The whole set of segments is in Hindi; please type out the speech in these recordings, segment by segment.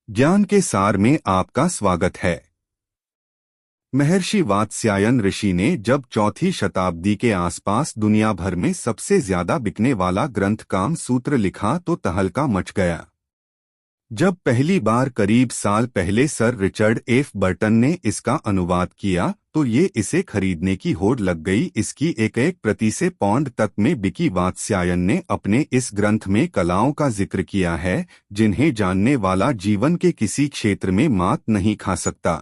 ज्ञान के सार में आपका स्वागत है। महर्षि वात्स्यायन ऋषि ने जब चौथी शताब्दी के आसपास दुनिया भर में सबसे ज्यादा बिकने वाला ग्रंथ काम सूत्र लिखा तो तहलका मच गया। जब पहली बार करीब साल पहले सर रिचर्ड एफ बर्टन ने इसका अनुवाद किया तो ये इसे खरीदने की होड़ लग गई। इसकी एक एक प्रति से पौंड तक में बिकी। वात्स्यायन ने अपने इस ग्रंथ में कलाओं का जिक्र किया है जिन्हें जानने वाला जीवन के किसी क्षेत्र में मात नहीं खा सकता।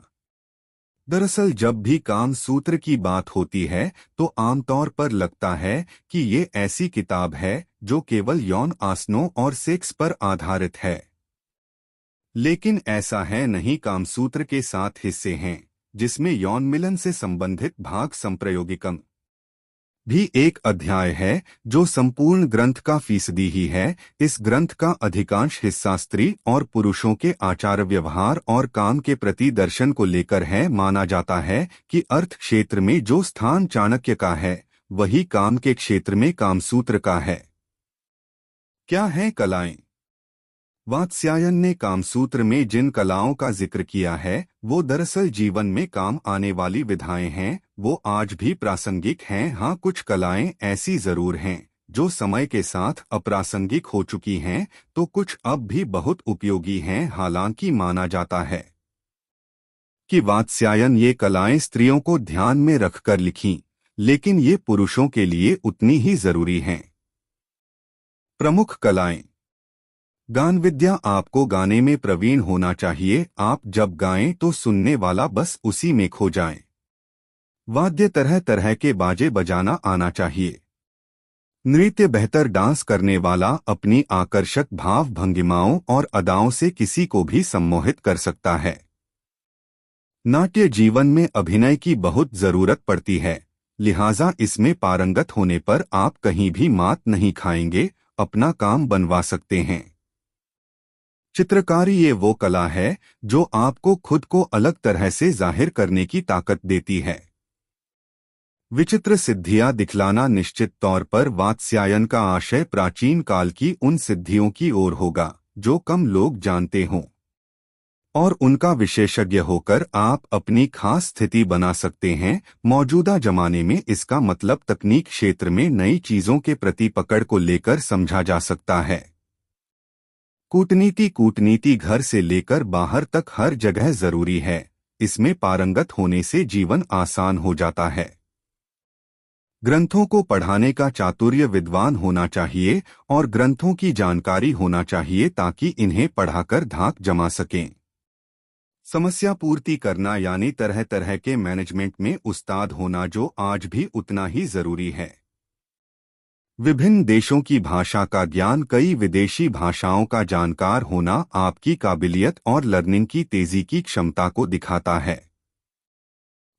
दरअसल जब भी काम सूत्र की बात होती है तो आमतौर पर लगता है कि ये ऐसी किताब है जो केवल यौन आसनों और सेक्स पर आधारित है, लेकिन ऐसा है नहीं। कामसूत्र के 7 हिस्से हैं जिसमें यौन मिलन से संबंधित भाग संप्रयोगिकम भी एक अध्याय है जो संपूर्ण ग्रंथ का फीसदी ही है। इस ग्रंथ का अधिकांश हिस्सा स्त्री और पुरुषों के आचार व्यवहार और काम के प्रति दर्शन को लेकर है। माना जाता है कि अर्थ क्षेत्र में जो स्थान चाणक्य का है वही काम के क्षेत्र में कामसूत्र का है। क्या हैं कलाएं? वात्स्यायन ने कामसूत्र में जिन कलाओं का जिक्र किया है वो दरअसल जीवन में काम आने वाली विधाएं हैं। वो आज भी प्रासंगिक हैं। हाँ, कुछ कलाएं ऐसी जरूर हैं जो समय के साथ अप्रासंगिक हो चुकी हैं, तो कुछ अब भी बहुत उपयोगी हैं। हालांकि माना जाता है कि वात्स्यायन ये कलाएं स्त्रियों को ध्यान में रखकर लिखीं, लेकिन ये पुरुषों के लिए उतनी ही जरूरी हैं। प्रमुख कलाएं। गान विद्या। आपको गाने में प्रवीण होना चाहिए। आप जब गाएं तो सुनने वाला बस उसी में खो जाए। वाद्य तरह तरह के बाजे बजाना आना चाहिए। नृत्य। बेहतर डांस करने वाला अपनी आकर्षक भाव भंगिमाओं और अदाओं से किसी को भी सम्मोहित कर सकता है। नाट्य। जीवन में अभिनय की बहुत जरूरत पड़ती है, लिहाजा इसमें पारंगत होने पर आप कहीं भी मात नहीं खाएंगे, अपना काम बनवा सकते हैं। चित्रकारी। ये वो कला है जो आपको खुद को अलग तरह से जाहिर करने की ताकत देती है। विचित्र सिद्धियां दिखलाना। निश्चित तौर पर वात्स्यायन का आशय प्राचीन काल की उन सिद्धियों की ओर होगा जो कम लोग जानते हों, और उनका विशेषज्ञ होकर आप अपनी खास स्थिति बना सकते हैं। मौजूदा जमाने में इसका मतलब तकनीक क्षेत्र में नई चीजों के प्रति पकड़ को लेकर समझा जा सकता है। कूटनीति। कूटनीति घर से लेकर बाहर तक हर जगह जरूरी है। इसमें पारंगत होने से जीवन आसान हो जाता है। ग्रंथों को पढ़ाने का चातुर्य विद्वान होना चाहिए और ग्रंथों की जानकारी होना चाहिए ताकि इन्हें पढ़ाकर धाक जमा सकें। समस्या पूर्ति करना यानी तरह तरह के मैनेजमेंट में उस्ताद होना, जो आज भी उतना ही जरूरी है। विभिन्न देशों की भाषा का ज्ञान। कई विदेशी भाषाओं का जानकार होना आपकी काबिलियत और लर्निंग की तेजी की क्षमता को दिखाता है।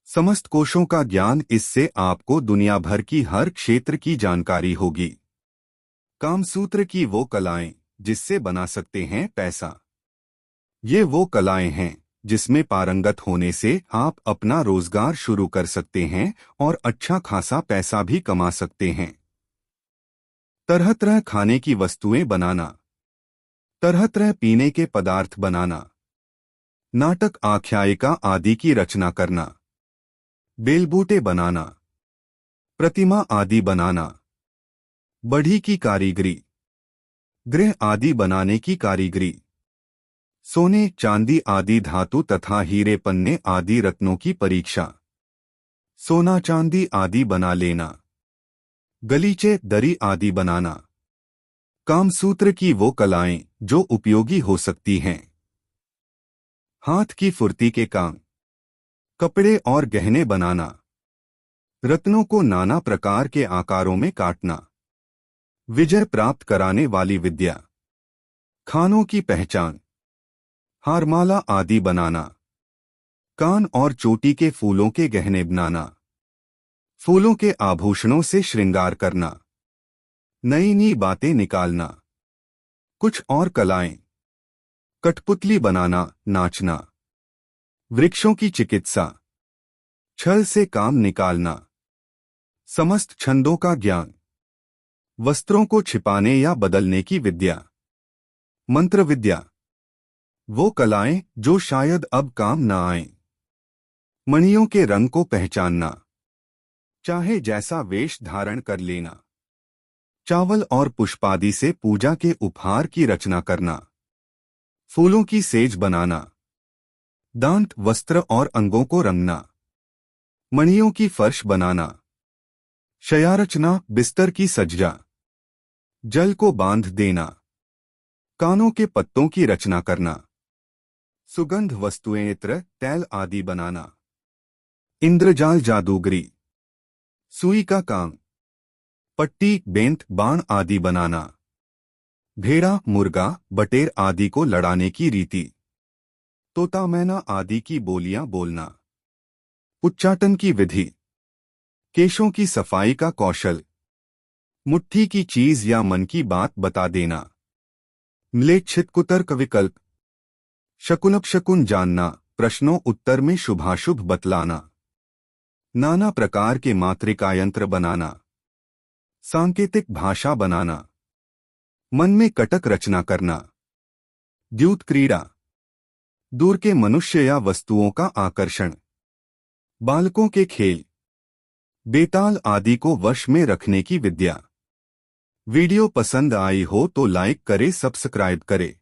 समस्त कोशों का ज्ञान। इससे आपको दुनिया भर की हर क्षेत्र की जानकारी होगी। कामसूत्र की वो कलाएं जिससे बना सकते हैं पैसा। ये वो कलाएं हैं जिसमें पारंगत होने से आप अपना रोजगार शुरू कर सकते हैं और अच्छा खासा पैसा भी कमा सकते हैं। तरह तरह खाने की वस्तुएं बनाना। तरह तरह पीने के पदार्थ बनाना। नाटक, आख्यायिका आदि की रचना करना। बेलबूटे बनाना। प्रतिमा आदि बनाना। बढ़ी की कारीगरी। गृह आदि बनाने की कारीगरी। सोने, चांदी आदि धातु तथा हीरे, पन्ने आदि रत्नों की परीक्षा। सोना चांदी आदि बना लेना। गलीचे, दरी आदि बनाना। कामसूत्र की वो कलाएं जो उपयोगी हो सकती हैं। हाथ की फुर्ती के काम। कपड़े और गहने बनाना। रत्नों को नाना प्रकार के आकारों में काटना। विजय प्राप्त कराने वाली विद्या। खानों की पहचान। हारमाला आदि बनाना। कान और चोटी के फूलों के गहने बनाना। फूलों के आभूषणों से श्रृंगार करना। नई नई बातें निकालना। कुछ और कलाएं। कठपुतली बनाना, नाचना। वृक्षों की चिकित्सा। छल से काम निकालना। समस्त छंदों का ज्ञान। वस्त्रों को छिपाने या बदलने की विद्या। मंत्र विद्या। वो कलाएं जो शायद अब काम न आए। मणियों के रंग को पहचानना, चाहे जैसा वेश धारण कर लेना। चावल और पुष्पादि से पूजा के उपहार की रचना करना। फूलों की सेज बनाना। दांत, वस्त्र और अंगों को रंगना। मणियों की फर्श बनाना। शयारचना, बिस्तर की सज्जा। जल को बांध देना। कानों के पत्तों की रचना करना। सुगंध वस्तुएं, इत्र, तैल आदि बनाना। इंद्रजाल, जादूगरी, सुई का काम। पट्टी, बेंत, बाण आदि बनाना। भेड़ा, मुर्गा, बटेर आदि को लड़ाने की रीति। तोता, मैना आदि की बोलियां बोलना। उच्चाटन की विधि। केशों की सफाई का कौशल। मुट्ठी की चीज या मन की बात बता देना। म्लेच्छित, कुतर्क, विकल्प। शकुन जानना, प्रश्नों उत्तर में शुभाशुभ बतलाना। नाना प्रकार के मातृका यंत्र बनाना। सांकेतिक भाषा बनाना। मन में कटक रचना करना। द्यूत क्रीड़ा, दूर के मनुष्य या वस्तुओं का आकर्षण। बालकों के खेल। बेताल आदि को वश में रखने की विद्या। वीडियो पसंद आई हो तो लाइक करे, सब्सक्राइब करे।